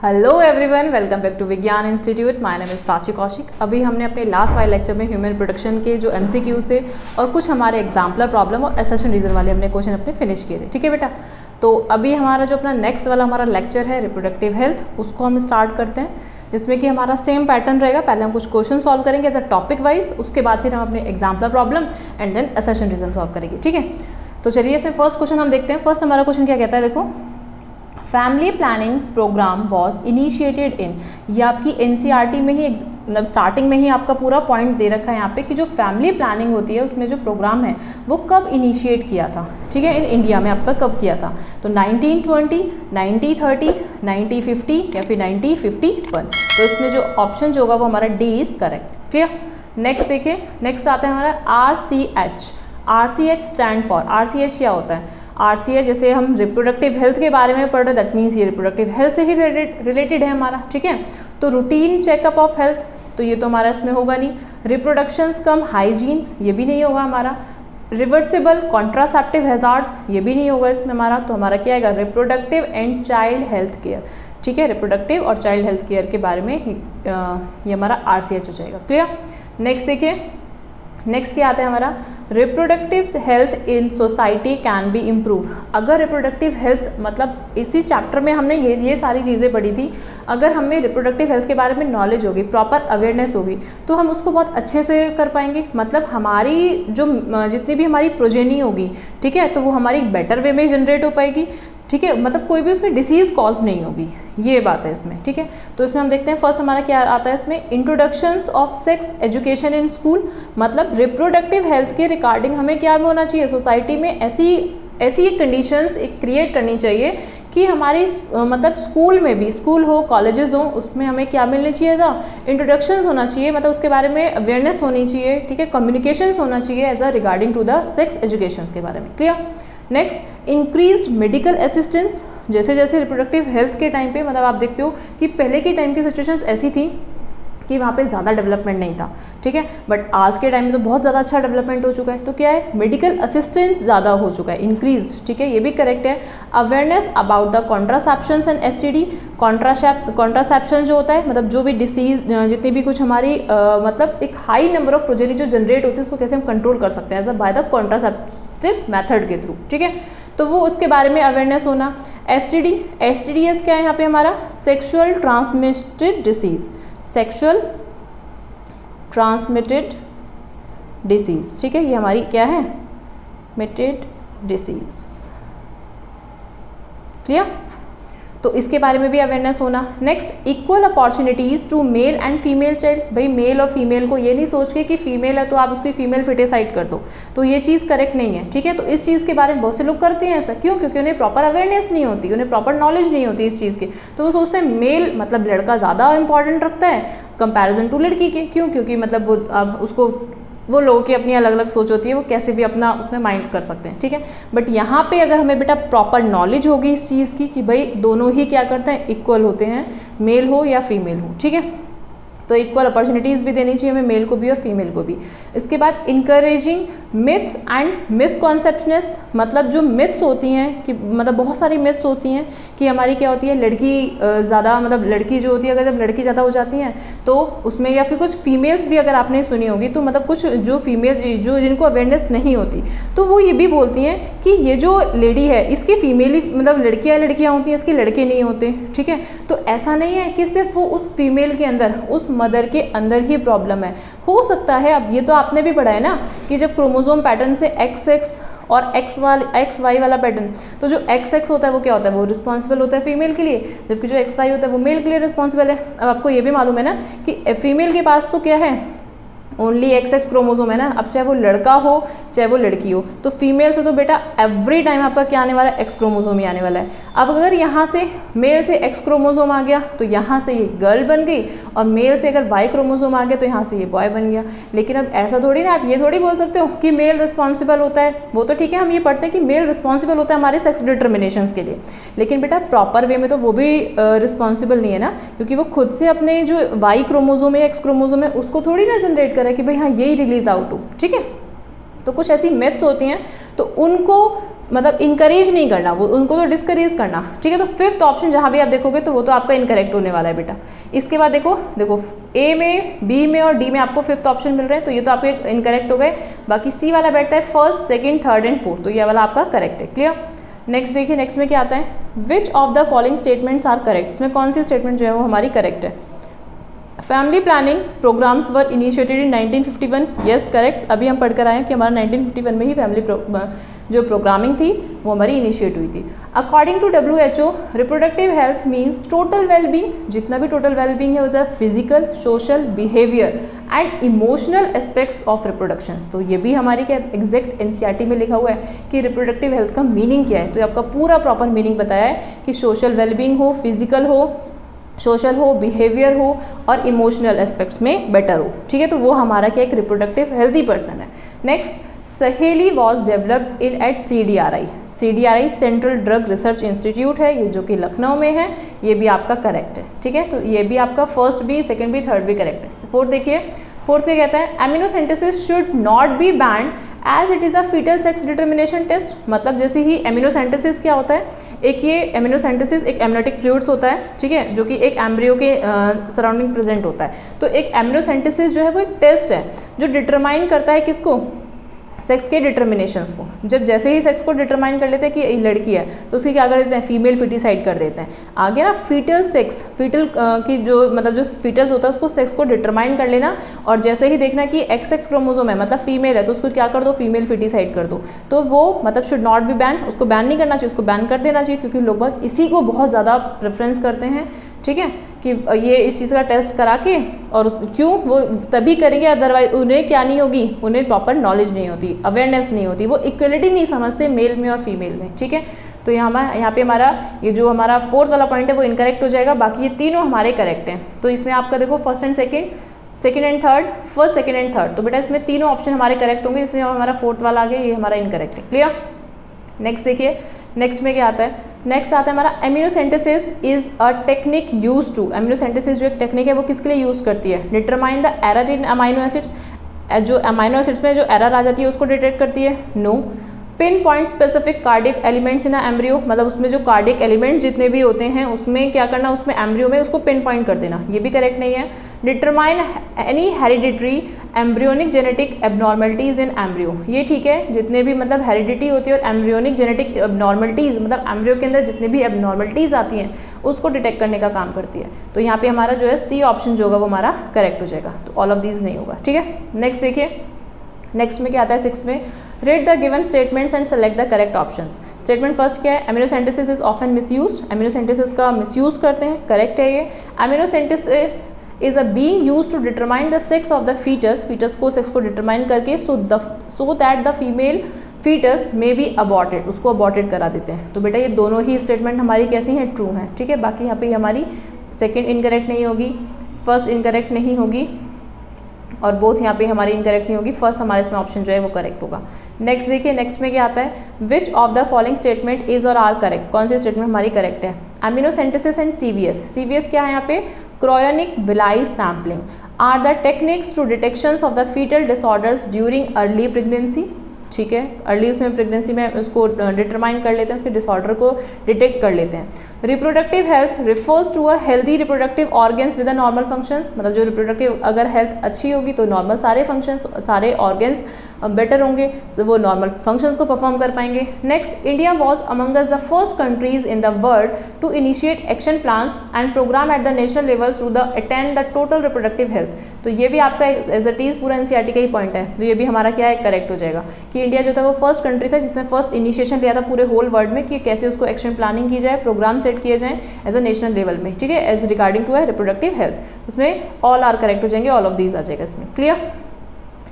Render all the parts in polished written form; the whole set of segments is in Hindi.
Hello everyone, welcome back to Vigyan institute. My name is Prachi Kaushik. अभी हमने अपने लास्ट वाले लेक्चर में ह्यूमन प्रोडक्शन के जो एमसीक्यू से और कुछ हमारे एग्जाम्पलर प्रॉब्लम और असर्शन रीजन वाले हमने क्वेश्चन अपने फिनिश किए थे। ठीक है बेटा, तो अभी हमारा जो अपना नेक्स्ट वाला हमारा लेक्चर है रिप्रोडक्टिव हेल्थ, उसको हम स्टार्ट करते हैं, जिसमें कि हमारा सेम पैटर्न रहेगा। पहले हम कुछ क्वेश्चन सॉल्व करेंगे एज अ टॉपिक वाइज, उसके बाद फिर हम अपने exemplar problem and then assertion reason solve करेंगे। ठीक है, तो चलिए इसमें फर्स्ट क्वेश्चन हम देखते हैं। फर्स्ट हमारा क्वेश्चन क्या कहता है, देखो, family planning program was initiated in, ये आपकी एनसीईआरटी में ही मतलब स्टार्टिंग में ही आपका पूरा पॉइंट दे रखा है यहाँ पे कि जो फैमिली प्लानिंग होती है उसमें जो प्रोग्राम है वो कब इनिशिएट किया था। ठीक है, इन इंडिया में आपका कब किया था, तो 1920, 1930, 1950 या फिर 1951। तो इसमें जो ऑप्शन जो होगा वो हमारा D is correct. Clear. Next देखिए, नेक्स्ट आता है हमारा RCH। RCH stand for, RCH क्या होता है, RCH जैसे हम रिप्रोडक्टिव हेल्थ के बारे में पढ़ रहे, दैट मीन्स ये रिप्रोडक्टिव हेल्थ से ही रिलेटेड है हमारा। ठीक है, तो रूटीन चेकअप ऑफ हेल्थ, तो ये तो हमारा इसमें होगा नहीं। रिप्रोडक्शंस कम हाइजीन्स, ये भी नहीं होगा हमारा। रिवर्सिबल कॉन्ट्रासेप्टिव हैजार्ड्स, ये भी नहीं होगा इसमें हमारा। तो हमारा क्या आएगा, reproductive and child health care. ठीक है, रिप्रोडक्टिव और चाइल्ड हेल्थ केयर के बारे में ये हमारा RCH हो जाएगा। क्लियर। नेक्स्ट देखिए, नेक्स्ट क्या आता है हमारा, reproductive health in society can be improve. अगर रिप्रोडक्टिव हेल्थ मतलब इसी चैप्टर में हमने ये सारी चीज़ें पढ़ी थी, अगर हमें रिप्रोडक्टिव हेल्थ के बारे में नॉलेज होगी, प्रॉपर अवेयरनेस होगी, तो हम उसको बहुत अच्छे से कर पाएंगे। मतलब हमारी जो जितनी भी हमारी प्रोजेनी होगी, ठीक है, तो वो हमारी बेटर वे में जनरेट हो पाएगी। ठीक है, मतलब कोई भी उसमें डिसीज़ कॉज नहीं होगी, ये बात है इसमें। ठीक है, तो इसमें हम देखते हैं फर्स्ट हमारा क्या आता है इसमें, introductions of sex education in school. मतलब रिप्रोडक्टिव हेल्थ के रिगार्डिंग हमें क्या होना चाहिए, सोसाइटी में ऐसी कंडीशंस एक क्रिएट करनी चाहिए कि हमारी मतलब स्कूल में भी, स्कूल हो कॉलेजेस हो, उसमें हमें क्या मिलनी चाहिए, ऐसा इंट्रोडक्शंस होना चाहिए, मतलब उसके बारे में अवेयरनेस होनी चाहिए। ठीक है, कम्युनिकेशंस होना चाहिए as a regarding to the sex educations के बारे में। Clear. Next, increase medical assistance. जैसे जैसे रिप्रोडक्टिव हेल्थ के टाइम पे, मतलब आप देखते हो कि पहले के टाइम की सिचुएशंस ऐसी थी कि वहाँ पे ज़्यादा डेवलपमेंट नहीं था। ठीक है, बट आज के टाइम में तो बहुत ज़्यादा अच्छा डेवलपमेंट हो चुका है। तो क्या है, मेडिकल असिस्टेंस ज़्यादा हो चुका है, इंक्रीज। ठीक है, ये भी करेक्ट है। Awareness about the contraceptions and STD। Contraception जो होता है, मतलब जो भी डिसीज, जितनी भी कुछ हमारी मतलब एक हाई नंबर ऑफ प्रोजेनी जो जनरेट होती है, उसको कैसे हम कंट्रोल कर सकते हैं as a by the contraceptive method के थ्रू। ठीक है, तो वो उसके बारे में अवेयरनेस होना। STDs क्या है यहाँ पे हमारा, sexual transmitted disease, sexual transmitted disease. ठीक है, ये हमारी क्या है, मिटेड डिसीज। क्लियर, तो इसके बारे में भी अवेयरनेस होना। Next, equal opportunities to male and female childs. भाई मेल और फीमेल को ये नहीं सोच के कि फीमेल है तो आप उसकी फीमेल फिटेसाइड कर दो, तो ये चीज़ करेक्ट नहीं है। ठीक है, तो इस चीज़ के बारे में बहुत से लोग करते हैं ऐसा, क्यों, क्योंकि उन्हें प्रॉपर अवेयरनेस नहीं होती, उन्हें प्रॉपर नॉलेज नहीं होती इस चीज़ की। तो वो सोचते हैं मेल मतलब लड़का ज़्यादा इंपॉर्टेंट रखता है कंपैरिजन टू लड़की के। क्यों, क्योंकि मतलब वो अब उसको, वो लोगों की अपनी अलग अलग सोच होती है, वो कैसे भी अपना उसमें माइंड कर सकते हैं। ठीक है, बट यहाँ पे अगर हमें बेटा प्रॉपर नॉलेज होगी इस चीज़ की कि भाई दोनों ही क्या करते हैं, इक्वल होते हैं, मेल हो या फीमेल हो। ठीक है, तो इक्वल अपॉर्चुनिटीज़ भी देनी चाहिए हमें, मेल को भी और फीमेल को भी। इसके बाद इंकरेजिंग मिथ्स एंड मिसकॉन्सेप्शंस। मतलब जो मिथ्स होती हैं कि मतलब बहुत सारी मिथ्स होती हैं कि हमारी क्या होती है, लड़की ज़्यादा, मतलब लड़की जो होती है, अगर जब लड़की ज़्यादा हो जाती हैं तो उसमें, या फिर कुछ फीमेल्स भी अगर आपने सुनी होगी, तो मतलब कुछ जो फीमेल्स जो जिनको अवेयरनेस नहीं होती, तो वो ये भी बोलती हैं कि ये जो लेडी है इसकी फीमेल ही, मतलब लड़कियाँ होती हैं, इसके लड़के नहीं होते। ठीक है, तो ऐसा नहीं है कि सिर्फ वो उस फीमेल के अंदर, उस मदर के अंदर ही प्रॉब्लम है। हो सकता है, अब ये तो आपने भी पढ़ा है ना कि जब क्रोमोसोम पैटर्न से XX और XY वाला पैटर्न, तो जो XX होता है वो क्या होता है, वो रिस्पॉन्सिबल होता है फीमेल के लिए, जबकि जो XY होता है वो मेल के लिए रिस्पॉन्सिबल है। अब आपको ये भी मालूम है ना कि फीमेल के पास तो क्या है, ओनली XX क्रोमोसोम है ना। अब चाहे वो लड़का हो चाहे वो लड़की हो, तो फीमेल से तो बेटा एवरी टाइम आपका क्या आने वाला है, X क्रोमोसोम ही आने वाला है। अब अगर यहाँ से मेल से X क्रोमोसोम आ गया तो यहाँ से ये गर्ल बन गई, और मेल से अगर Y क्रोमोसोम आ गया तो यहाँ से ये बॉय बन गया। लेकिन अब ऐसा थोड़ी ना, आप ये थोड़ी बोल सकते हो कि मेल रिस्पॉन्सिबल होता है। वो तो ठीक है, हम ये पढ़ते हैं कि मेल रिस्पॉन्सिबल होता है हमारे सेक्स डिटर्मिनेशंस के लिए, लेकिन बेटा प्रॉपर वे में तो वो भी रिस्पॉन्सिबल नहीं है ना, क्योंकि वो खुद से अपने जो Y क्रोमोसोम है, X क्रोमोसोम है, उसको थोड़ी ना जनरेट करे कि भाई हाँ यही रिलीज आउट हो। ठीक है, तो कुछ ऐसी मिथ्स होती हैं तो उनको मतलब इंकरेज नहीं करना, वो उनको तो डिस्करेज करना, ठीक है। तो फिफ्थ ऑप्शन जहाँ भी आप देखोगे तो वो तो आपका इनकरेक्ट होने वाला है बेटा। इसके बाद देखो ए में, बी में और डी में आपको फिफ्थ ऑप्शन मिल रहे हैं, तो ये तो आपके इनकरेक्ट हो गए। बाकी सी वाला बैठता है first, second, third and fourth, तो ये वाला आपका करेक्ट है। क्लियर। नेक्स्ट देखिए, नेक्स्ट में क्या आता है, which of the following statements are correct. इसमें कौन सी स्टेटमेंट जो है वो हमारी करेक्ट है। Family planning programs were initiated in 1951, yes correct. अभी हम पढ़कर आए हैं कि हमारा 1951 में ही फैमिली जो प्रोग्रामिंग थी वो हमारी इनिशिएट हुई थी। According to WHO, reproductive health means total wellbeing, जितना भी टोटल वेलबींग है उसे physical, social, behaviour and emotional aspects of reproduction. तो ये भी हमारी क्या एग्जैक्ट NCERT में लिखा हुआ है कि रिप्रोडक्टिव हेल्थ का मीनिंग क्या है। तो आपका पूरा प्रॉपर मीनिंग बताया है कि सोशल वेलबींग हो, फिजिकल हो, सोशल हो, बिहेवियर हो और इमोशनल एस्पेक्ट्स में बेटर हो, ठीक है। तो वो हमारा क्या एक रिप्रोडक्टिव हेल्दी पर्सन है। Next, Saheli was developed in at CDRI। CDRI central drug research institute है, ये जो कि लखनऊ में है, ये भी आपका करेक्ट है, ठीक है। तो ये भी आपका फर्स्ट भी, सेकंड भी, थर्ड भी करेक्ट है। फोर्थ देखिए, फोर्थ क्या कहता है, amniocentesis should not be banned as it is a foetal sex determination test. मतलब जैसे ही एमिनोसेंटेसिस क्या होता है, एक ये एमिनोसेंटेसिस एक एमनियोटिक फ्लूइड्स होता है, ठीक है, जो कि एक एम्ब्रियो के सराउंडिंग प्रेजेंट होता है। तो एक एमिनोसेंटेसिस जो है वो एक टेस्ट है जो डिटरमाइन करता है किसको, सेक्स के डिटर्मिनेशंस को। जब जैसे ही सेक्स को डिटरमाइन कर लेते हैं कि लड़की है तो उसकी क्या कर देते हैं, फीमेल फिटिसाइड कर देते हैं। आगे ना फीटल सेक्स, फीटल की जो मतलब जो फीटल्स होता है उसको सेक्स को डिटरमाइन कर लेना, और जैसे ही देखना कि XX क्रोमोसोम है मतलब फीमेल है तो उसको क्या कर दो, फीमेल फिटिसाइड कर दो। तो वो मतलब शुड नॉट बी बैन, उसको बैन नहीं करना चाहिए, उसको बैन कर देना चाहिए, क्योंकि लोग बाग इसी को बहुत ज़्यादा प्रेफरेंस करते हैं, ठीक है, कि ये इस चीज़ का टेस्ट करा के, और क्यों वो तभी करेंगे, अदरवाइज उन्हें क्या नहीं होगी, उन्हें प्रॉपर नॉलेज नहीं होती, अवेयरनेस नहीं होती, वो इक्वलिटी नहीं समझते मेल में और फीमेल में, ठीक है। तो यहाँ पे हमारा ये जो हमारा फोर्थ वाला पॉइंट है वो इनकरेक्ट हो जाएगा, बाकी ये तीनों हमारे करेक्ट हैं। तो इसमें आपका देखो first and second, second and third, first, second and third, तो बेटा इसमें तीनों ऑप्शन हमारे करेक्ट होंगे, इसमें हमारा फोर्थ वाला आ गया, ये हमारा इनकरेक्ट है। क्लियर। नेक्स्ट देखिए, नेक्स्ट में क्या आता है, नेक्स्ट आता है हमारा amniocentesis is a technique use to. Amniocentesis जो एक टेक्निक है वो किसके लिए यूज करती है, determine the error in amino acids. जो अमाइनो एसिड्स में जो एरर आ जाती है उसको डिटेक्ट करती है। No. Pinpoint specific cardiac elements in embryo, मतलब उसमें जो कार्डियक एलिमेंट्स जितने भी होते हैं उसमें क्या करना, उसमें एम्ब्रियो में उसको पिन पॉइंट कर देना, ये भी करेक्ट नहीं है। Determine any hereditary embryonic genetic abnormalities इन एम्ब्रियो, ये ठीक है, जितने भी मतलब हेरिडिटी होती है और एम्ब्रियोनिक जेनेटिक एबनॉर्मलिटीज़ मतलब एम्ब्रियो के अंदर जितने भी एबनॉर्मलिटीज़ आती हैं उसको डिटेक्ट करने का काम करती है। तो यहाँ पे हमारा जो है सी ऑप्शन जो होगा वो हमारा करेक्ट हो जाएगा, तो ऑल ऑफ दीज नहीं होगा, ठीक है। नेक्स्ट देखिए, नेक्स्ट में क्या आता है, सिक्स में, read the given statements and select the correct options. Statement first क्या है, amniocentesis is often misused, amniocentesis का मिसयूज करते हैं, करेक्ट है ये। Amniocentesis is a being used to determine the sex of the foetus, foetus को सेक्स को डिटरमाइन करके so that the female foetus may be aborted, उसको अबॉर्टेड करा देते हैं। तो बेटा ये दोनों ही स्टेटमेंट हमारी कैसी हैं, ट्रू हैं, ठीक है। बाकी यहाँ पे हमारी सेकेंड इनकरेक्ट नहीं होगी, फर्स्ट इनकरेक्ट नहीं होगी, और बोथ यहाँ पे हमारी इनकरेक्ट नहीं होगी, फर्स्ट हमारे इसमें ऑप्शन जो है वो करेक्ट होगा। नेक्स्ट देखिए, नेक्स्ट में क्या आता है, which of the following statement is और आर करेक्ट, कौन सी स्टेटमेंट हमारी करेक्ट है। एमिनोसेंटेसिस एंड CVS क्या है यहाँ पे, chorionic villi sampling are the techniques to detections of the foetal disorders during early pregnancy, ठीक है, अर्ली उसमें प्रेगनेंसी में उसको डिटरमाइन कर लेते हैं, उसके डिसऑर्डर को डिटेक्ट कर लेते हैं। Reproductive health refers to a healthy reproductive organs with a normal functions, मतलब जो रिप्रोडक्टिव अगर हेल्थ अच्छी होगी तो नॉर्मल सारे फंक्शंस, सारे ऑर्गन्स बेटर होंगे, वो नॉर्मल फंक्शंस को परफॉर्म कर पाएंगे। Next, India was amongst the first countries in the world to initiate action plans and programme at the national levels to the attend the total reproductive health. तो ये भी आपका एज इट इज पूरा NCERT का ही पॉइंट है, तो ये भी हमारा क्या है, करेक्ट हो जाएगा कि इंडिया जो था वो फर्स्ट कंट्री था जिसने फर्स्ट इनिशिएशन लिया था पूरे होल वर्ल्ड में कि कैसे उसको एक्शन प्लानिंग की जाए, प्रोग्राम सेट किए जाएँ एज अ नेशनल लेवल में, ठीक है, as regarding to reproductive health. उसमें ऑल आर करेक्ट हो जाएंगे, ऑल ऑफ दीज आ जाएगा इसमें। क्लियर।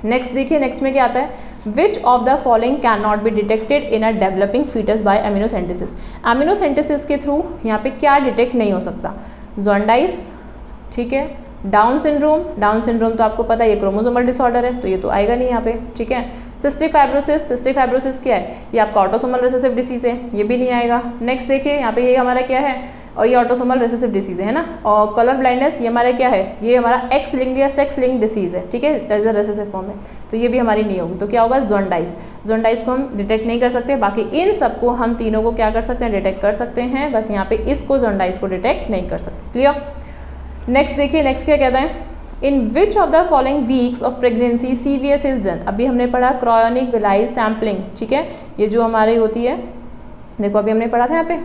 नेक्स्ट देखिए, नेक्स्ट में क्या आता है, which of the following can not be detected in a developing foetus by amniocentesis. Amniocentesis के थ्रू यहाँ पे क्या डिटेक्ट नहीं हो सकता, जॉन्डाइस, ठीक है, डाउन सिंड्रोम, डाउन सिंड्रोम तो आपको पता है ये क्रोमोसोमल डिसऑर्डर है तो ये तो आएगा नहीं यहाँ पे, ठीक है। सिस्टिक फाइब्रोसिस, सिस्टिक फाइब्रोसिस क्या है, ये आपका ऑटोसोमल रिसेसिव डिसीज है, ये भी नहीं आएगा। नेक्स्ट देखिए, यहाँ पे ये हमारा क्या है, और ये ऑटोसोमल रिसेसिव डिसीज़ है ना। और कलर ब्लाइंडनेस ये हमारा क्या है, ये हमारा एक्स लिंक्ड या सेक्स लिंक्ड डिसीज़ है, ठीक है, एज अ रिसेसिव फॉर्म है, तो ये भी हमारी नहीं होगी। तो क्या होगा, जॉन्डाइस। जॉन्डाइस को हम डिटेक्ट नहीं कर सकते, बाकी इन सबको हम तीनों को क्या कर सकते हैं, डिटेक्ट कर सकते हैं, बस यहाँ पे इसको जॉन्डाइस को डिटेक्ट नहीं कर सकते। क्लियर। नेक्स्ट देखिए, नेक्स्ट क्या कहता है, in which of the following weeks of pregnancy CVS is done. अभी हमने पढ़ा क्रायोनिक विलाई सैम्पलिंग, ठीक है, ये जो हमारी होती है, देखो अभी हमने पढ़ा था यहाँ पे,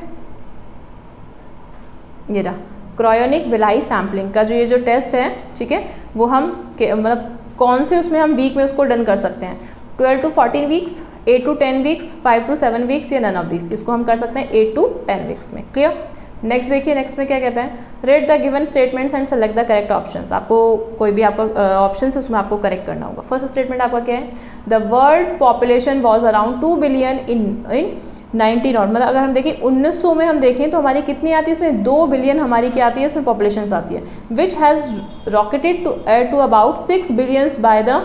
ये रहा क्रायोनिक विलाई सैम्पलिंग का जो ये जो टेस्ट है, ठीक है, वो हम मतलब कौन से उसमें हम वीक में उसको डन कर सकते हैं, 12 to 14 weeks, 8 to 10 weeks, 5 to 7 weeks या नन ऑफ दिस, इसको हम कर सकते हैं 8 to 10 वीक्स में। क्लियर। नेक्स्ट देखिए, नेक्स्ट में क्या कहता है, read the given statements and select the correct options. आपको कोई भी आपका ऑप्शन है उसमें आपको करेक्ट करना होगा। फर्स्ट स्टेटमेंट आपका क्या है, the world population was around 2 billion in 1900, मतलब अगर हम देखें 1900 में हम देखें तो हमारी कितनी आती है इसमें, 2 बिलियन हमारी क्या आती है इसमें, पॉपुलेशन आती है, which has rocketed to about 6 billions by the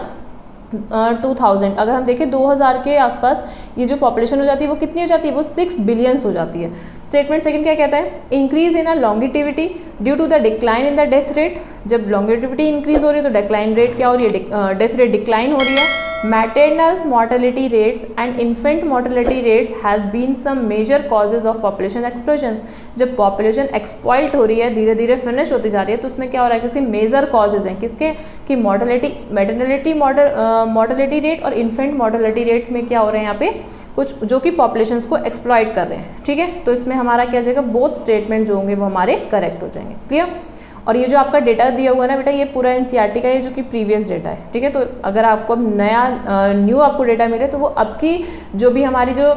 2000। अगर हम देखें 2000 के आसपास ये जो पॉपुलेशन हो जाती है वो कितनी हो जाती है, वो 6 बिलियंस हो जाती है। स्टेटमेंट सेकंड क्या कहता है, increase in a longevity due to the decline in the death rate. जब लॉन्गिटिविटी इंक्रीज हो रही है तो डिक्लाइन रेट क्या हो रही है, डेथ रेट डिक्लाइन हो रही है। maternal mortality rates and infant mortality rates has been some major causes of population explosions। जब population exploit हो रही है, धीरे धीरे फिनिश होती जा रही है, तो उसमें क्या हो रहा है, किसी मेजर कॉजेज हैं किसके, कि मॉर्टेलिटी, मैटरनिटी मॉर्टेलिटी रेट और इन्फेंट मॉर्टेलिटी रेट में क्या हो रहे हैं यहाँ पे कुछ जो कि पॉपुलेशंस को एक्सप्लॉइट कर रहे हैं। ठीक है, तो इसमें हमारा क्या जाएगा, बोथ स्टेटमेंट जो होंगे वो हमारे करेक्ट हो जाएंगे। क्लियर। और ये जो आपका डेटा दिया हुआ है ना बेटा, ये पूरा NCERT का है जो कि प्रीवियस डेटा है। ठीक है, तो अगर आपको अब नया न्यू आपको डेटा मिले तो वो अब की जो भी हमारी जो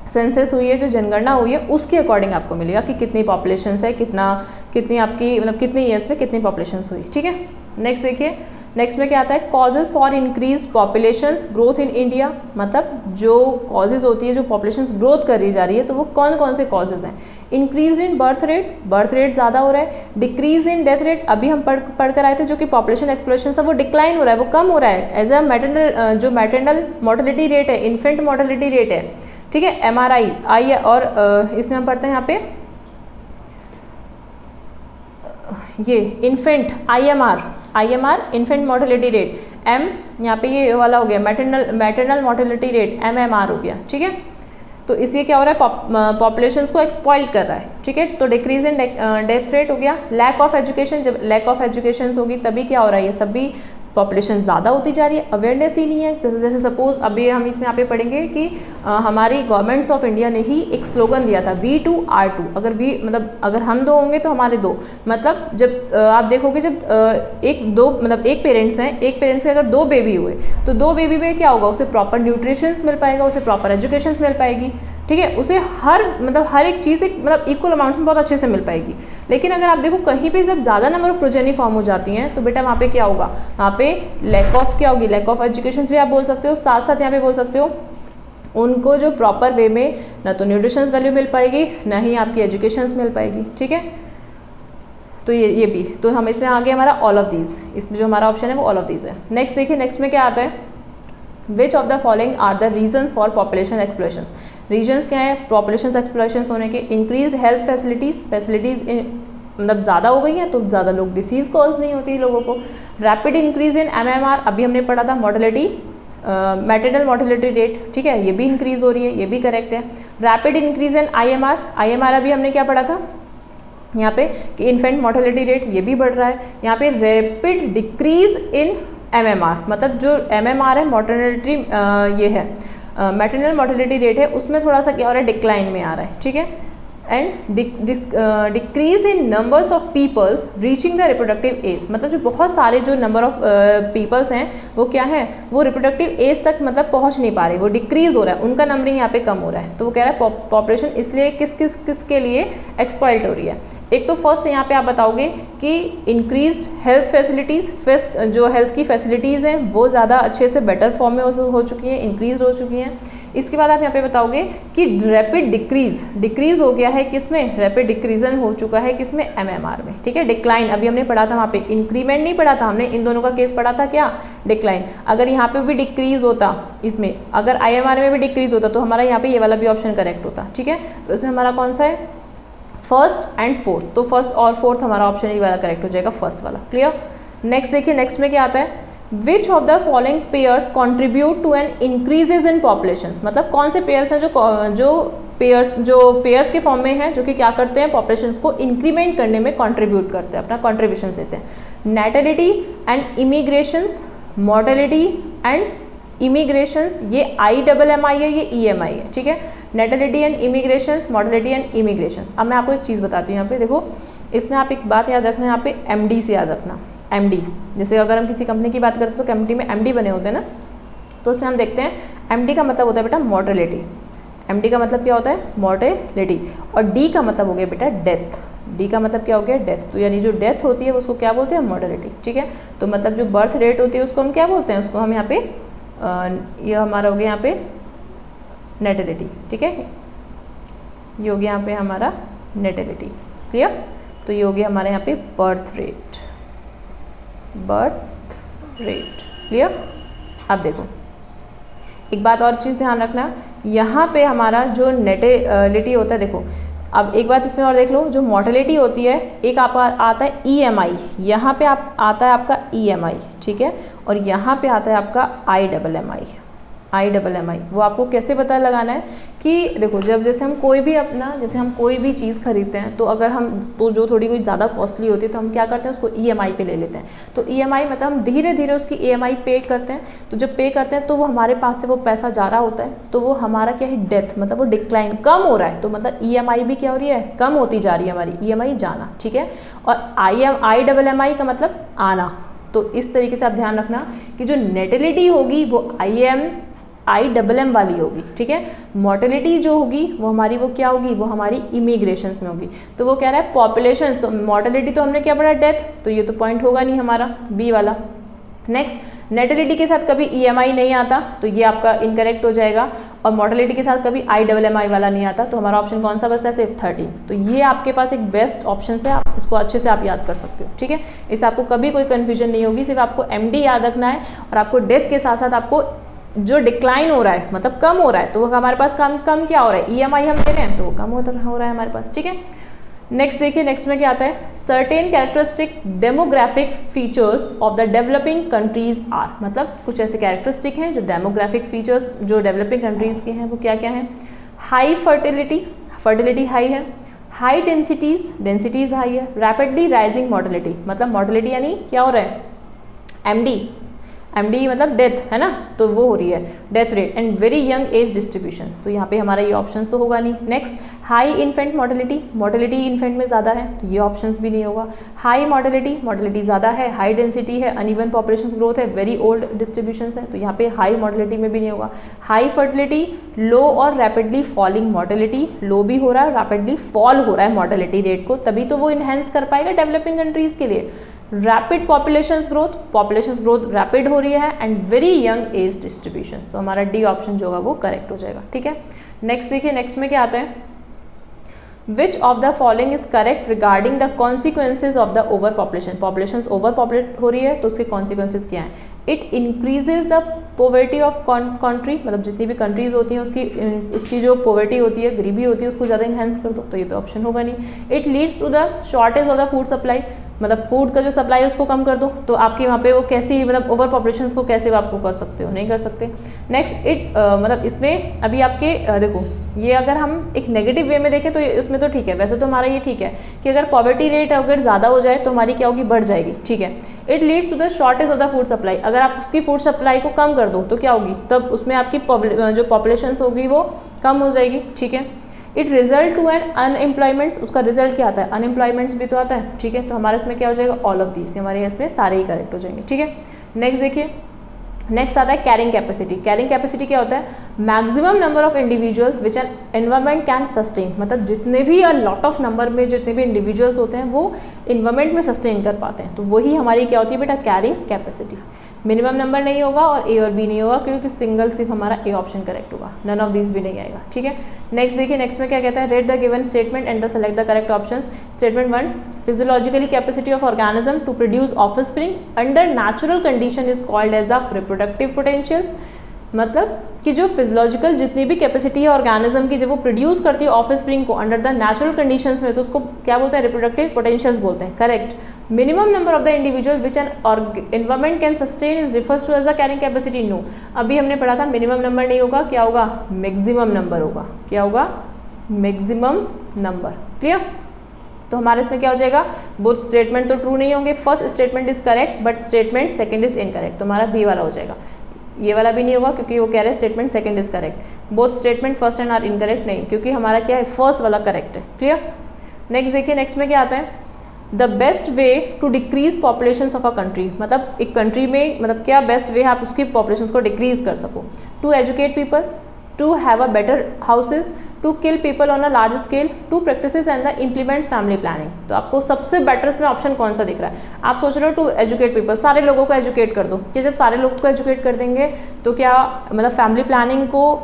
सेंसस हुई है, जो जनगणना हुई है, उसके अकॉर्डिंग आपको मिलेगा कि कितनी पॉपुलेशन है, कितनी आपकी मतलब कितने ईयर्स में कितनी पॉपुलेशन हुई। ठीक है, नेक्स्ट देखिए, नेक्स्ट में क्या आता है, causes for increase population growth in India. मतलब जो कॉजेज होती है, जो पॉपुलेशन ग्रोथ कर रही जा रही है, तो वो कौन कौन से कॉजेज हैं। इंक्रीज इन बर्थ रेट ज़्यादा हो रहा है। डिक्रीज इन डेथ रेट, अभी हम पढ़ कर आए थे, जो कि पॉपुलेशन एक्सप्लोशन था वो डिक्लाइन हो रहा है, वो कम हो रहा है। एज अ मैटरनल जो मैटरनल मोर्टेलिटी रेट है, इन्फेंट मोर्टेलिटी रेट है, ठीक है, MRI आई, और इसमें हम पढ़ते हैं यहाँ पे ये infant IMR infant mortality rate, M यहाँ पे ये वाला हो गया, मैटरनल मोर्टेलिटी रेट MMR हो गया। ठीक है, तो इसलिए क्या हो रहा है, पॉपुलेशंस को एक्सप्लॉइट कर रहा है। ठीक है, तो डिक्रीज इन डेथ रेट हो गया। लैक ऑफ एजुकेशन, जब लैक ऑफ एजुकेशन होगी तभी क्या हो रहा है, ये सभी पॉपुलेशन ज़्यादा होती जा रही है, अवेयरनेस ही नहीं है। जैसे सपोज अभी हम इसमें यहाँ पे पढ़ेंगे कि हमारी गवर्नमेंट्स ऑफ इंडिया ने ही एक स्लोगन दिया था V2R2। अगर अगर हम 2 होंगे तो हमारे 2, मतलब जब आप देखोगे जब एक पेरेंट्स हैं, एक पेरेंट्स के अगर 2 बेबी हुए तो 2 बेबी में क्या होगा, उसे प्रॉपर न्यूट्रिशंस मिल पाएगा, उसे प्रॉपर एजुकेशन मिल पाएगी। ठीक है, उसे हर एक चीज़ इक्वल अमाउंट में बहुत अच्छे से मिल पाएगी। लेकिन अगर आप देखो कहीं पे जब ज़्यादा नंबर ऑफ प्रोजेनी फॉर्म हो जाती हैं तो बेटा वहाँ पे क्या होगा, वहाँ पे लैक ऑफ क्या होगी, लैक ऑफ एजुकेशन भी आप बोल सकते हो, साथ साथ यहाँ पे बोल सकते हो उनको जो प्रॉपर वे में ना तो न्यूट्रिशन वैल्यू मिल पाएगी, ना ही आपकी एजुकेशन मिल पाएगी। ठीक है, तो ये भी, तो हम इसमें आगे हमारा ऑल ऑफ दीज, इसमें जो हमारा ऑप्शन है वो ऑल ऑफ दीज है। नेक्स्ट देखिए, नेक्स्ट में क्या आता है, which of the following are the reasons for population explosion. Reasons क्या है पॉपुलेशन एक्सप्लोशन होने के, इंक्रीज हेल्थ फैसिलिटीज़ मतलब ज़्यादा हो गई हैं तो ज़्यादा लोग डिसीज़ कॉज नहीं होती लोगों को। रैपिड इंक्रीज इन MMR, अभी हमने पढ़ा था मोर्टेलिटी, मैटरनल मोर्टेलिटी रेट, ठीक है, ये भी इंक्रीज हो रही है, ये भी करेक्ट है। रैपिड इंक्रीज इन IMR अभी हमने क्या पढ़ा था यहाँ पे कि इन्फेंट मोर्टेलिटी रेट, ये भी बढ़ रहा है। यहाँ पे रैपिड डिक्रीज इन MMR, मतलब जो MMR है मोर्टेलिटी ये है मैटरनल मोर्टेलिटी रेट है, उसमें थोड़ा सा क्या हो रहा है, डिक्लाइन में आ रहा है। ठीक है, and decrease in numbers of peoples reaching the reproductive age, मतलब जो बहुत सारे जो नंबर ऑफ पीपल्स हैं वो क्या है, वो रिप्रोडक्टिव एज तक मतलब पहुंच नहीं पा रहे, वो डिक्रीज हो रहा है, उनका नंबरिंग यहाँ पे कम हो रहा है। तो वो कह रहा है पॉपुलेशन इसलिए किस के लिए एक्सप्लॉइट हो रही है। एक तो फर्स्ट यहाँ पे आप बताओगे कि इंक्रीज हेल्थ फैसिलिटीज़, फर्स्ट जो हेल्थ की फैसिलिटीज़ हैं वो ज़्यादा अच्छे से बेटर फॉर्म में हो चुकी हैं, इंक्रीज हो चुकी हैं। इसके बाद आप यहाँ पे बताओगे कि रैपिड डिक्रीज हो गया है, किसमें, रैपिड डिक्रीजन हो चुका है किसमें, MMR में। ठीक है, डिक्लाइन अभी हमने पढ़ा था, वहाँ पे इंक्रीमेंट नहीं पढ़ा था हमने, इन दोनों का केस पढ़ा था क्या, डिक्लाइन। अगर यहाँ पे भी डिक्रीज होता, इसमें अगर IMR में भी डिक्रीज होता तो हमारा यहाँ पे ये वाला भी ऑप्शन करेक्ट होता। ठीक है, तो इसमें हमारा कौन सा है, फर्स्ट एंड फोर्थ, तो फर्स्ट और फोर्थ हमारा ऑप्शन ये वाला करेक्ट हो जाएगा, फर्स्ट वाला। क्लियर। नेक्स्ट देखिए, नेक्स्ट में क्या आता है, which of the following pairs contribute to an increases in population, मतलब कौन से पेयर्स हैं जो पेयर्स के फॉर्म में हैं, जो कि क्या करते हैं, पॉपुलेशन को इंक्रीमेंट करने में कॉन्ट्रीब्यूट करते हैं, अपना कॉन्ट्रीब्यूशन देते हैं। Natality and immigrations, mortality and immigrations, ये IMMI है, ये EMI है, ठीक है। Natality and immigrations, mortality and immigrations. अब मैं आपको एक चीज़ बताती हूँ यहाँ पे, देखो इसमें आप एक बात याद रखना, यहाँ पे MD से याद रखना, MD, जैसे अगर हम किसी कंपनी की बात करते हैं तो कंपनी में MD बने होते हैं ना, तो उसमें हम देखते हैं MD का मतलब होता है बेटा मॉर्टेलिटी, MD का मतलब क्या होता है, मॉर्टेलिटी, और D का मतलब हो गया बेटा डेथ, D का मतलब क्या हो गया, डेथ, तो यानी जो डेथ होती है उसको क्या बोलते हैं, मॉर्टेलिटी, ठीक है। तो मतलब जो बर्थ रेट होती है उसको हम क्या बोलते हैं, उसको हम यहाँ पे ये हमारा हो गया यहाँ पे नेटेलिटी, ठीक है, ये हो गया यहाँ पे हमारा नेटेलिटी। क्लियर। तो ये हो गया हमारे यहाँ पे birth rate, birth rate. Clear. अब देखो एक बात और चीज़ ध्यान रखना, यहाँ पे हमारा जो नेटेलिटी होता है, देखो अब एक बात इसमें और देख लो, जो मॉर्टेलिटी होती है, एक आपका आता है EMI, यहाँ पे आता है आपका EMI, ठीक है, और यहाँ पे आता है आपका IMMI। वो आपको कैसे पता लगाना है कि देखो, जैसे हम कोई भी चीज़ खरीदते हैं, तो अगर हम तो जो थोड़ी कोई ज़्यादा कॉस्टली होती है तो हम क्या करते हैं, उसको EMI पे ले लेते हैं। तो EMI मतलब हम धीरे धीरे उसकी EMI पे करते हैं, तो जब पे करते हैं तो वो हमारे पास से वो पैसा जा रहा होता है, तो वो हमारा क्या है, डेथ, मतलब वो डिक्लाइन, कम हो रहा है, तो मतलब EMI भी क्या हो रही है, कम होती जा रही है हमारी EMI जाना, ठीक है। और IMMI का मतलब आना। तो इस तरीके से आप ध्यान रखना कि जो नेटेलिटी होगी वो IMM वाली होगी, ठीक है। मॉर्टेलिटी जो होगी वो हमारी वो क्या होगी, वो हमारी इमिग्रेशंस में होगी। तो वो कह रहा है पॉपुलेशंस, तो मॉर्टेलिटी तो हमने क्या पढ़ा, डेथ, तो ये तो पॉइंट होगा नहीं हमारा B वाला। नेक्स्ट, नेटेलिटी के साथ कभी EMI नहीं आता, तो ये आपका इनकरेक्ट हो जाएगा, और मॉर्टेलिटी के साथ कभी IMMI वाला नहीं आता, तो हमारा ऑप्शन कौन सा बचता है, सिर्फ 13। तो ये आपके पास एक बेस्ट ऑप्शन है, आप इसको अच्छे से आप याद कर सकते हो, ठीक है। इससे आपको कभी कोई कन्फ्यूजन नहीं होगी, सिर्फ आपको MD याद रखना है, और आपको डेथ के साथ साथ आपको जो डिक्लाइन हो रहा है, मतलब कम हो रहा है, तो वो हमारे पास कम क्या हो रहा है, EMI हम ले रहे हैं तो वो कम हो रहा है हमारे पास, ठीक है। नेक्स्ट देखिए, नेक्स्ट में क्या आता है, certain characteristic demographic features of the developing countries are, मतलब कुछ ऐसे कैरेक्टरिस्टिक हैं जो डेमोग्राफिक फीचर्स जो डेवलपिंग कंट्रीज के हैं, वो क्या क्या हैं। हाई फर्टिलिटी हाई है, हाई डेंसिटीज हाई है, रैपिडली राइजिंग मॉर्टेलिटी, मतलब मॉर्टेलिटी यानी क्या हो रहा है, MD मतलब डेथ है ना, तो वो हो रही है death rate, and very young age distribution, तो यहाँ पे हमारा ये ऑप्शंस तो होगा नहीं। Next, high infant mortality infant में ज़्यादा है, तो ये ऑप्शंस भी नहीं होगा। हाई मॉर्टेलिटी ज़्यादा है, हाई डेंसिटी है, अनइवन पॉपुलेशन ग्रोथ है, वेरी ओल्ड डिस्ट्रीब्यूशन है, तो यहाँ पे हाई मॉर्टेलिटी में भी नहीं होगा। हाई फर्टिलिटी, लो और रैपिडली फॉलिंग मॉर्टेलिटी, लो भी हो रहा है, रैपिडली फॉल हो रहा है मॉर्टेलिटी रेट को, तभी तो वो इन्हेंस कर पाएगा डेवलपिंग कंट्रीज़ के लिए। रैपिड पॉपुलेशन ग्रोथ रैपिड हो रही है, and very young age distribution, तो हमारा D ऑप्शन जो होगा वो करेक्ट हो जाएगा, ठीक है। नेक्स्ट देखिए, नेक्स्ट में क्या आता है, which of the following is correct regarding the consequences of the over population, population over populate हो रही है तो उसके कॉन्सिक्वेंसेज क्या हैं। It increases the poverty of country, मतलब जितनी भी कंट्रीज होती हैं उसकी जो पोवर्टी होती है, गरीबी होती है, उसको ज़्यादा इन्हेंस कर दो, तो ये तो ऑप्शन होगा नहीं। It leads to the shortage of the food supply, मतलब फूड का जो सप्लाई है उसको कम कर दो, तो आपके वहाँ पे वो कैसी, मतलब ओवर पॉपुलेशन को कैसे आपको कर सकते हो, नहीं कर सकते। नेक्स्ट, मतलब इसमें अभी आपके देखो, ये अगर हम एक नेगेटिव वे में देखें तो इसमें तो ठीक है, वैसे तो हमारा ये ठीक है कि अगर पॉवर्टी रेट अगर ज़्यादा हो जाए तो हमारी क्या होगी, बढ़ जाएगी, ठीक है। It leads to the shortage of the food supply, अगर आप उसकी फूड सप्लाई को कम कर दो तो क्या होगी, तब उसमें आपकी जो पॉपुलेशन होगी वो कम हो जाएगी, ठीक है। It result to an unemployments, उसका रिजल्ट क्या आता है, अनएम्प्लॉयमेंट्स भी तो आता है, ठीक है। तो हमारे इसमें क्या हो जाएगा, ऑल ऑफ दीज, हमारे इसमें सारे ही करेक्ट हो जाएंगे, ठीक है। नेक्स्ट देखिए, नेक्स्ट आता है कैरिंग कैपेसिटी। कैरिंग कैपेसिटी क्या होता है, maximum number of individuals which an environment can sustain, मतलब जितने भी लॉट ऑफ नंबर में जितने भी इंडिविजुअल्स होते हैं वो इन्वायरमेंट में सस्टेन कर पाते हैं, तो वही हमारी क्या होती है बेटा, कैरिंग कैपेसिटी। मिनिमम नंबर नहीं होगा और A और B नहीं होगा, क्योंकि सिंगल सिर्फ हमारा A ऑप्शन करेक्ट होगा, नन ऑफ दिस भी नहीं आएगा, ठीक है। नेक्स्ट देखिए, नेक्स्ट में क्या कहता है, read the given statement and the select the correct options. Statement 1, physiologically capacity of organism to produce offspring under natural condition is called as the reproductive potentials. मतलब कि जो फिजियोलॉजिकल जितनी भी कैपेसिटी है ऑर्गेनिज्म की, जब वो प्रोड्यूस करती है ऑफस्प्रिंग को अंडर द नेचुरल कंडीशंस में, तो उसको क्या बोलते हैं, रिप्रोडक्टिव पोटेंशियल्स बोलते हैं, correct. Minimum number of the individual which an environment can sustain is refers to as the carrying capacity. No, अभी हमने पढ़ा था मिनिमम नंबर नहीं होगा, क्या होगा, मैक्सिमम नंबर होगा। क्या होगा, मैक्सिमम नंबर। क्लियर। तो हमारे इसमें क्या हो जाएगा, बोथ स्टेटमेंट तो ट्रू नहीं होंगे, first statement is correct but statement second is incorrect, तो हमारा बी वाला हो जाएगा। ये वाला भी नहीं होगा क्योंकि वो कह रहे हैं statement second is correct. Both statement first and are incorrect, नहीं, क्योंकि हमारा क्या है, फर्स्ट वाला करेक्ट है। क्लियर। नेक्स्ट देखिए, नेक्स्ट में क्या आता है, the best way to decrease population of a country, मतलब एक कंट्री में मतलब क्या बेस्ट वे है आप उसकी पॉपुलेशन को डिक्रीज कर सको। To educate people, to have a better houses, to kill people on a large scale, to practices and the implements family planning. तो आपको सबसे बेटर इसमें ऑप्शन कौन सा दिख रहा है, आप सोच रहे हो टू एजुकेट पीपल, सारे लोगों को एजुकेट कर दो, कि जब सारे लोगों को एजुकेट कर देंगे तो क्या मतलब फैमिली प्लानिंग को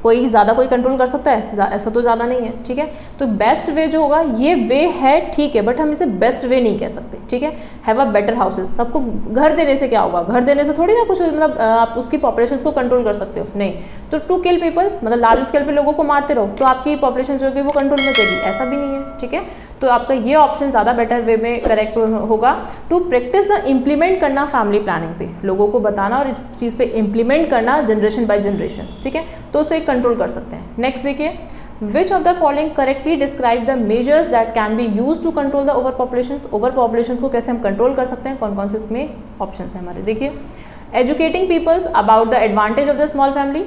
कोई ज़्यादा कोई कंट्रोल कर सकता है, ऐसा तो ज़्यादा नहीं है। ठीक है, तो बेस्ट वे जो होगा ये वे है, ठीक है, बट हम इसे बेस्ट वे नहीं कह सकते। ठीक है, हैव अ बेटर हाउसेज, सबको घर देने से क्या होगा, घर देने से थोड़ी ना कुछ मतलब आप उसकी पॉपुलेशन को कंट्रोल कर सकते हो, नहीं। तो टू किल पीपल्स मतलब लार्ज स्केल पे लोगों को मारते रहो तो आपकी पॉपुलेशन जो होगी वो कंट्रोल में रहेगी, ऐसा भी नहीं है। ठीक है, तो आपका ये ऑप्शन ज़्यादा बेटर वे में करेक्ट होगा। टू प्रैक्टिस द इम्प्लीमेंट करना फैमिली प्लानिंग पे, लोगों को बताना और इस चीज़ पे इम्प्लीमेंट करना जनरेशन बाय जनरेशन। ठीक है, तो उसे कंट्रोल कर सकते हैं। नेक्स्ट देखिए, which of the following correctly describe the measures that can be use to control the over population. Over population को कैसे हम कंट्रोल कर सकते हैं, कौन कौन से इसमें ऑप्शन है हमारे, देखिए। Educating peoples about the advantage of the small family,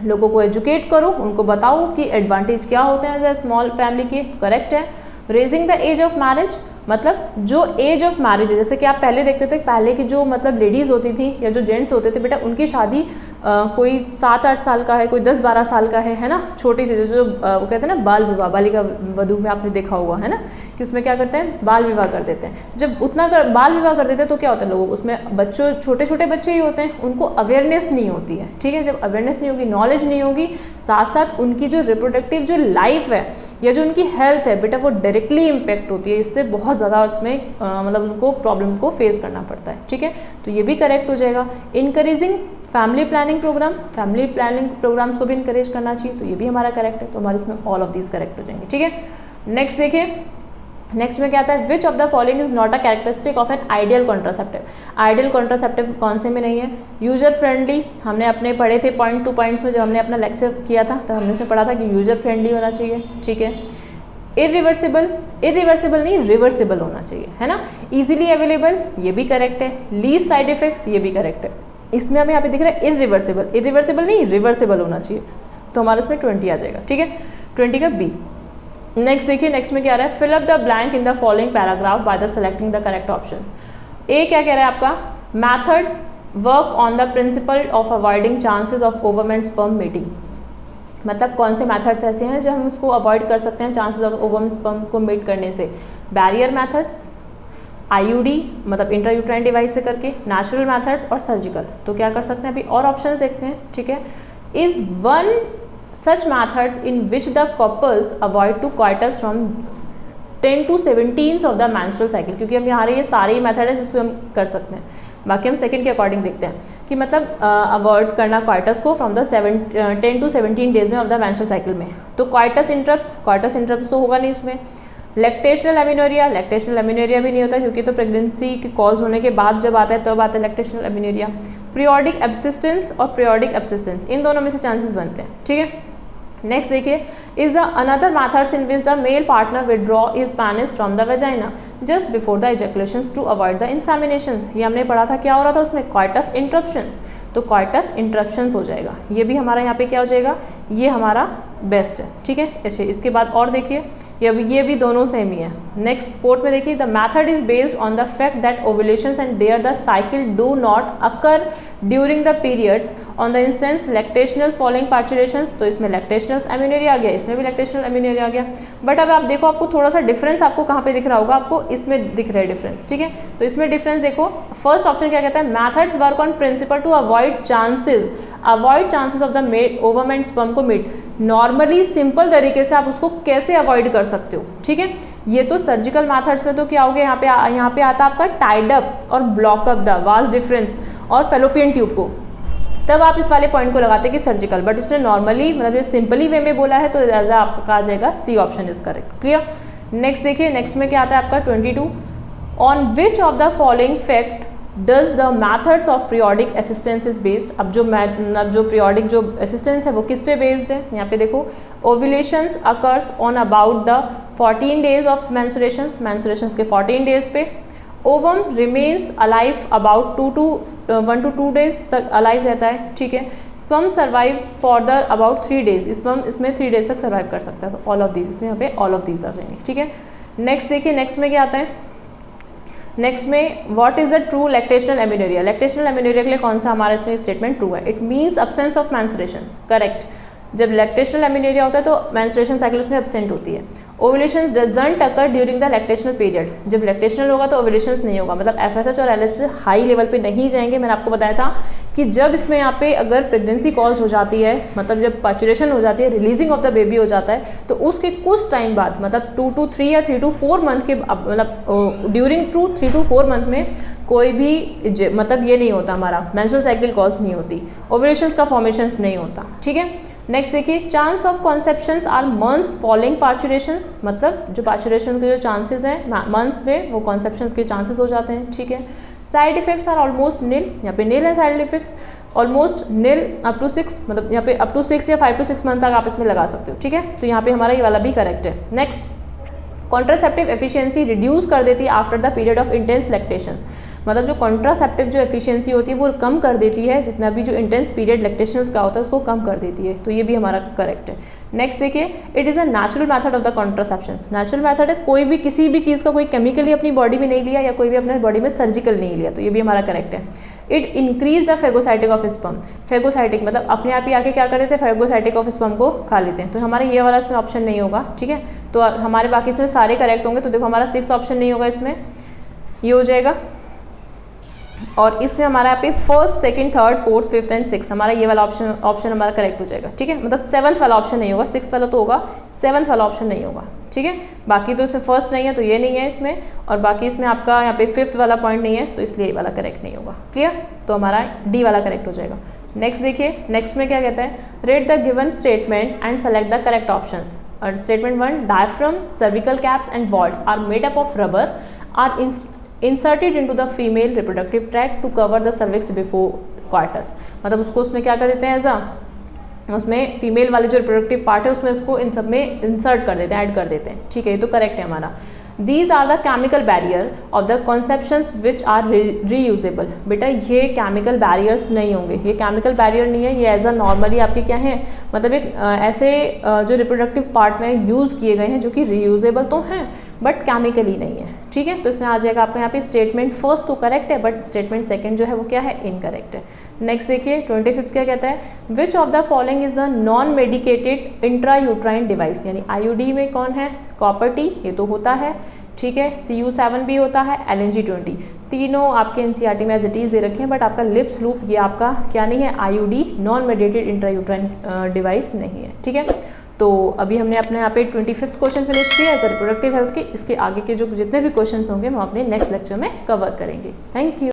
लोगों को एजुकेट करो, उनको बताओ कि एडवांटेज क्या होते हैं एज ए स्मॉल फैमिली के, करेक्ट है। Raising the age of marriage, मतलब जो एज ऑफ मैरिज है, जैसे कि आप पहले देखते थे, पहले की जो मतलब लेडीज़ होती थी या जो जेंट्स होते थे बेटा, उनकी शादी कोई 7-8 साल का है, कोई 10-12 साल का है ना, छोटी सी जो वो कहते हैं ना बाल विवाह, बालिका वधू में आपने देखा होगा है ना, कि उसमें क्या करते हैं, बाल विवाह कर देते हैं। जब उतना बाल विवाह कर देते हैं तो क्या होता है, लोगों उसमें बच्चों छोटे छोटे बच्चे ही होते हैं, उनको अवेयरनेस नहीं होती है। ठीक है, जब अवेयरनेस नहीं होगी, नॉलेज नहीं होगी, साथ साथ उनकी जो रिप्रोडक्टिव जो लाइफ है या जो उनकी हेल्थ है बेटा, वो डायरेक्टली इम्पेक्ट होती है, इससे बहुत ज़्यादा उसमें मतलब उनको प्रॉब्लम को फेस करना पड़ता है। ठीक है, तो ये भी करेक्ट हो जाएगा। Encouraging family planning programme, family planning programmes को भी इनकरेज करना चाहिए, तो ये भी हमारा करेक्ट है, तो हमारे इसमें ऑल ऑफ दीज करेक्ट हो जाएंगे। ठीक है, नेक्स्ट देखिए, नेक्स्ट में क्या आता है, which of the following is not a characteristic of an ideal contraceptive. Ideal contraceptive कौन से में नहीं है, यूजर फ्रेंडली, हमने अपने पढ़े थे पॉइंट टू पॉइंट्स में, जब हमने अपना लेक्चर किया था तो हमने उसमें पढ़ा था कि यूजर फ्रेंडली होना चाहिए। ठीक है, इरिवर्सिबल, इरिवर्सिबल नहीं रिवर्सिबल होना चाहिए, है ना। इजीली अवेलेबल, ये भी करेक्ट है। लीस्ट साइड इफेक्ट्स, ये भी करेक्ट है। इसमें हमें यहाँ पे दिख रहा है इरिवर्सिबल, इरिवर्सिबल नहीं रिवर्सिबल होना चाहिए, तो हमारे इसमें 20 आ जाएगा। ठीक है, 20 का बी। नेक्स्ट देखिए, नेक्स्ट में क्या आ रहा है, fill up the blank in the following paragraph by the selecting the correct options. A क्या कह रहा है आपका, method work on the principle of avoiding chances of ओवरमेन स्पर्म मीटिंग, मतलब कौन से मैथड्स ऐसे हैं जो हम उसको अवॉइड कर सकते हैं चांसेस ऑफ ओवरमेन स्पर्म को मीट करने से। बैरियर मैथड्स, आईयूडी मतलब इंट्रायूट्राइन डिवाइस से करके, नेचुरल मैथड्स और सर्जिकल। तो क्या कर सकते हैं, अभी और ऑप्शंस देखते हैं। ठीक है, is one such methods in which the couples avoid to quarters from 10 to 17 of the menstrual cycle, क्योंकि हम यहाँ ये सारे ही मैथड है जिसको हम कर सकते हैं। बाकी हम सेकंड के अकॉर्डिंग देखते हैं कि मतलब अवॉइड करना क्वार्टर्स को फ्रॉम द 10 to 17 डेज में ऑफ द मेंस्ट्रुअल साइकिल में। तो क्वार्टस इंटरप्ट्स तो होगा नहीं इसमें। लैक्टेशनल एमिनोरिया, लैक्टेशनल एमिनोरिया भी नहीं होता क्योंकि तो प्रेगनेंसी के कॉज होने के बाद जब आता है तब आता है लैक्टेशनल एमिनोरिया। पीरियोडिक एब्सिस्टेंस और पीरियोडिक एब्सिस्टेंस, इन दोनों में से चांसेस बनते हैं। ठीक है, नेक्स्ट देखिए, is the another methods in which the male partner withdraw is penis from the vagina just before the ejaculation to avoid the inseminations. ये हमने पढ़ा था, क्या हो रहा था उसमें, क्वार्टस इंटरप्शंस, तो क्वार्टस इंटरप्शंस हो जाएगा। ये भी हमारा यहाँ पे क्या हो जाएगा, ये हमारा बेस्ट है। ठीक है, अच्छा इसके बाद और देखिए, ये भी दोनों सेम ही है। नेक्स्ट फोर्थ में देखिए, the method is based on the fact that ovulations and there the cycle do not occur during the periods on the intense lactationals following parturitions. तो इसमें लैक्टेशनल्स एमिनोरिया आ गया, इसमें भी लैक्टेशनल एमिनोरिया आ गया। बट अब आप देखो, आपको थोड़ा सा डिफरेंस आपको कहाँ पे दिख रहा होगा, आपको इसमें दिख रहा है डिफरेंस। ठीक है, तो इसमें डिफरेंस देखो, फर्स्ट ऑप्शन क्या कहता है, methods work on principle to avoid chances of the ओवरमेन स्पर्म को मीट। नॉर्मली सिंपल तरीके से आप उसको कैसे अवॉइड कर सकते हो। ठीक है, ये तो सर्जिकल मैथड्स में तो क्या हो गया, यहाँ पे आता है आपका टाइड अप और block up the vas deferens और फेलोपियन ट्यूब को। तब आप इस वाले पॉइंट को लगाते कि सर्जिकल, बट उसने नॉर्मली मतलब ये सिंपली वे में बोला है तो एज आपका आ जाएगा C option is correct. Clear. Next देखिए, नेक्स्ट में क्या आता है आपका 22, on which of the following fact does the methods of periodic assistance is based. अब जो पीरियोडिक जो असिस्टेंस है वो किस पे बेस्ड है, यहाँ पे देखो, ovulations occurs on about the 14 days of menstruations, menstruations के 14 डेज पे। Ovum remains alive about 1 to 2 days तक अलाइव रहता है, ठीक है। Sperm survive for the about 3 days, sperm इसमें 3 डेज तक सर्वाइव कर सकता है, तो ऑल ऑफ दीज, इसमें यहाँ पे ऑल ऑफ दीज आ जाएंगे, ठीक है। नेक्स्ट देखिए, नेक्स्ट में क्या आता है, नेक्स्ट में what is the true lactational amenorrhoea. Lactational amenorrhoea के लिए कौन सा हमारा इसमें स्टेटमेंट ट्रू है, it means absence of menstruations, correct. जब लैक्टेशनल एमिनोरिया होता है तो मेंस्ट्रुएशन साइकिल उसमें एब्सेंट होती है। Ovulations doesn't occur during the lactational period, जब लैक्टेशनल होगा तो ओव्यूलेशंस नहीं होगा, मतलब एफएसएच और एलएचएच हाई लेवल पे नहीं जाएंगे। मैंने आपको बताया था कि जब इसमें यहाँ पे अगर प्रेगनेंसी कॉज हो जाती है, मतलब जब पार्चुरेशन हो जाती है, रिलीजिंग ऑफ द बेबी हो जाता है, तो उसके कुछ टाइम बाद, मतलब 2 to 3 या 3 to 4 मंथ के, मतलब ड्यूरिंग 3 to 4 मंथ में कोई भी मतलब ये नहीं होता, हमारा मेंस्ट्रुअल साइकिल कॉज नहीं होती, ओव्यूलेशंस का फॉर्मेशंस नहीं होता, ठीक है। नेक्स्ट देखिए, chance of conceptions are months following parturitions, मतलब जो पार्चुरेशन के जो चांसेस हैं मंथ्स में, वो कॉन्सेप्शंस के चांसेस हो जाते हैं, ठीक है। Side effects are almost nil, यहाँ पे नील है side effects, almost nil up to 6, मतलब यहाँ पे अप टू 6 या 5 to 6 मंथ तक आप इसमें लगा सकते हो, ठीक है। तो यहाँ पे हमारा ये वाला भी करेक्ट है। नेक्स्ट, कॉन्ट्रासेप्टिव एफिशिएंसी रिड्यूस कर देती है after the period of intense lactations, मतलब जो कॉन्ट्रासेप्टिव जो एफिशिएंसी होती है वो कम कर देती है, जितना भी जो इंटेंस पीरियड लैक्टेशंस का होता है उसको कम कर देती है, तो ये भी हमारा करेक्ट है। नेक्स्ट देखिए, it is a natural method of the contraceptions, natural method है, कोई भी किसी भी चीज़ का कोई केमिकली अपनी बॉडी में नहीं लिया या कोई भी अपने बॉडी में सर्जिकल नहीं लिया, तो ये भी हमारा करेक्ट है। It increase the phagocytic of sperm, phagocytic मतलब अपने आप ही आके क्या कर देते हैं, फेगोसाइटिक ऑफ स्पर्म को खा लेते हैं, तो हमारा ये वाला इसमें ऑप्शन नहीं होगा, ठीक है। तो हमारे बाकी इसमें सारे करेक्ट होंगे, तो देखो हमारा 6th ऑप्शन नहीं होगा, इसमें ये हो जाएगा। और इसमें हमारा यहाँ पे 1st, 2nd, 3rd, 4th, 5th and 6th हमारा ये वाला ऑप्शन हमारा करेक्ट हो जाएगा, ठीक है। मतलब 7th वाला ऑप्शन नहीं होगा, 6th वाला तो होगा, 7th वाला ऑप्शन नहीं होगा, ठीक है। बाकी तो इसमें 1st नहीं है तो ये नहीं है इसमें, और बाकी इसमें आपका यहाँ पे 5th वाला पॉइंट नहीं है, तो इसलिए ये वाला करेक्ट नहीं होगा, क्लियर। तो हमारा डी वाला करेक्ट हो जाएगा। नेक्स्ट देखिए, नेक्स्ट में क्या कहता है, read the given statement and select the correct options. और statement 1, diaphragm, cervical caps and vaults are made up of rubber are inserted into the female reproductive tract to cover the cervix before coitus, मतलब उसको उसमें क्या कर देते हैं, एज उसमें फीमेल वाले जो रिप्रोडक्टिव पार्ट है उसमें उसको इन सब में इंसर्ट कर देते हैं, ऐड कर देते हैं, ठीक है। ये तो करेक्ट है हमारा। These are the chemical barrier of the conceptions which are reusable, बेटा ये केमिकल बैरियर्स नहीं होंगे, ये केमिकल बैरियर नहीं है, ये एज अ नॉर्मली आपके क्या है, मतलब एक ऐसे जो रिप्रोडक्टिव पार्ट में यूज़ किए गए हैं जो कि रीयूजेबल तो हैं बट केमिकली नहीं है, ठीक है। तो इसमें आ जाएगा आपका यहाँ पे स्टेटमेंट 1st तो करेक्ट है, बट स्टेटमेंट 2nd जो है वो क्या है, इनकरेक्ट है। नेक्स्ट देखिए 25th क्या कहता है, which of the following is a non medicated intrauterine device, यानी आईयूडी में कौन है, कॉपर टी, ये तो होता है, ठीक है। CU7 भी होता है, LNG20, तीनों आपके एनसीईआरटी में एज इट इज दे रखे हैं, बट आपका लिप्स लूप ये आपका क्या नहीं है, IUD non medicated intrauterine device नहीं है, ठीक है। तो अभी हमने अपने यहाँ पे 25th क्वेश्चन फिनिश किया एज रिप्रोडक्टिव हेल्थ के। इसके आगे के जो जितने भी क्वेश्चंस होंगे हम अपने नेक्स्ट लेक्चर में कवर करेंगे। Thank you.